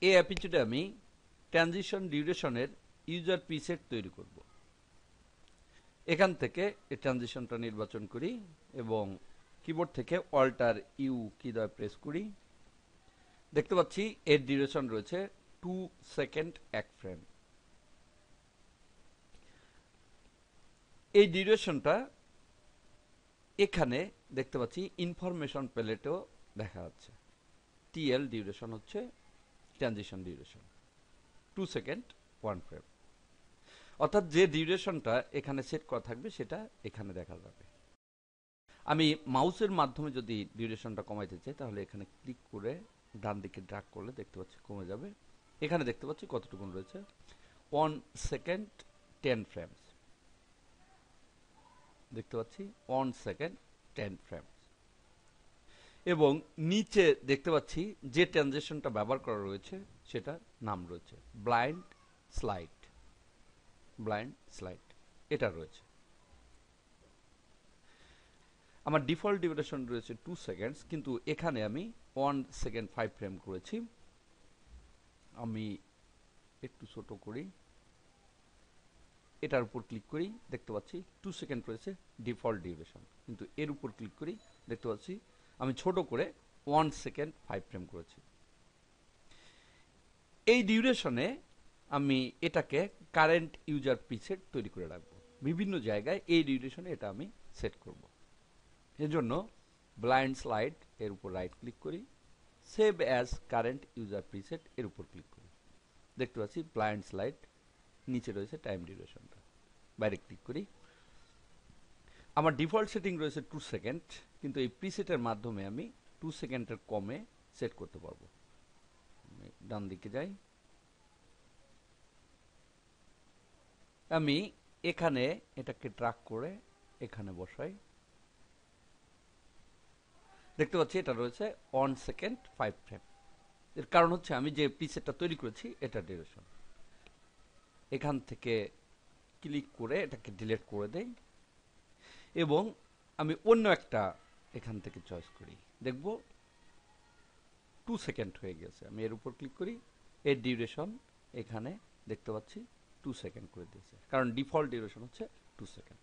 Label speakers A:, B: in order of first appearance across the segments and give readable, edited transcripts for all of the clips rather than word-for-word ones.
A: এই অ্যাপিটিউডে আমি transition ডিউরেশনের user preset তৈরি করব। এখান থেকে এই ট্রানজিশনটা নির্বাচন করি এবং কিবোর্ড থেকে অল্টার ইউ কি দ্বারা প্রেস করি। দেখতে পাচ্ছি এর ডিউরেশন রয়েছে 2 সেকেন্ড 1 ফ্রেম। এই ডিউরেশনটা এখানে দেখতে পাচ্ছি ইনফরমেশন প্যালেটেও দেখা যাচ্ছে। টিএল ডিউরেশন হচ্ছে ট্রানজিশন ডিউরেশন 2 সেকেন্ড 1 ফ্রেম। অর্থাৎ যে ডিউরেশনটা এখানে সেট করা থাকবে সেটা এখানে দেখা যাবে। আমি মাউসের মাধ্যমে যদি ডিউরেশনটা কমাইতে চাই তাহলে এখানে ক্লিক করে ডান দিকে ড্র্যাগ করলে দেখতে পাচ্ছি কমে যাবে। এখানে দেখতে পাচ্ছি কতটুকু রয়েছে 1 সেকেন্ড 10 ফ্রেমস। দেখতে পাচ্ছি 1 সেকেন্ড 10 ফ্রেমস। এবং নিচে দেখতে পাচ্ছি যে ট্রানজিশনটা ব্যবহার করা রয়েছে সেটা নাম রয়েছে ব্লাইন্ড স্লাইড। ব্লাইন্ড স্লাইড এটা রয়েছে। আমার ডিফল্ট ডিউরেশন রয়েছে 2 সেকেন্ডস, কিন্তু এখানে আমি 1 সেকেন্ড 5 ফ্রেম করেছি। আমি একটু ছোট করি, এটার উপর ক্লিক করি, দেখতে পাচ্ছি 2 সেকেন্ড রয়েছে ডিফল্ট ডিউরেশন, কিন্তু এর উপর ক্লিক করি দেখতে পাচ্ছি আমি ছোট করে 1 সেকেন্ড 5 ফ্রেম করেছি। এই ডিউরেশনে আমি এটাকে কারেন্ট ইউজার প্রিসেট তৈরি করে রাখবো। বিভিন্ন জায়গায় এই ডিউরেশনে এটা আমি সেট করব। এজন্য ব্লাইন্ড স্লাইড এর উপর রাইট ক্লিক করি, save as current user preset এর উপর ক্লিক করি। দেখতে পাচ্ছি ব্লাইন্ড স্লাইড নিচে রয়েছে টাইম ডিউরেশনটা। বাইরে ক্লিক করি। আমার ডিফল্ট সেটিং রয়েছে 2 সেকেন্ড, কিন্তু এই প্রিসেটের মাধ্যমে আমি 2 সেকেন্ডের কমে সেট করতে পারবো। ডান দিকে যাই, আমি এখানে এটাকে ড্র্যাগ করে এখানে বসাই। দেখতে পাচ্ছি এটা রয়েছে 1 সেকেন্ড 5 ফ্রেম। এর কারণ হচ্ছে আমি যে প্রিসেটটা তৈরি করেছি এটা ডিউরেশন। এখান থেকে ক্লিক করে এটাকে ডিলিট করে দেই এবং আমি অন্য একটা এখান থেকে চয়েস করি। দেখব 2 সেকেন্ড হয়ে গেছে। আমি এর উপর ক্লিক করি, এর ডিউরেশন এখানে দেখতে পাচ্ছি 2 সেকেন্ড করে দিয়েছে, কারণ ডিফল্ট ডিউরেশন হচ্ছে 2 সেকেন্ড।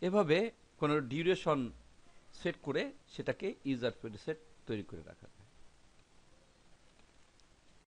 A: এভাবে কোনো ডিউরেশন সেট করে সেটাকে ইউজার প্রিসেট তৈরি করে রাখা।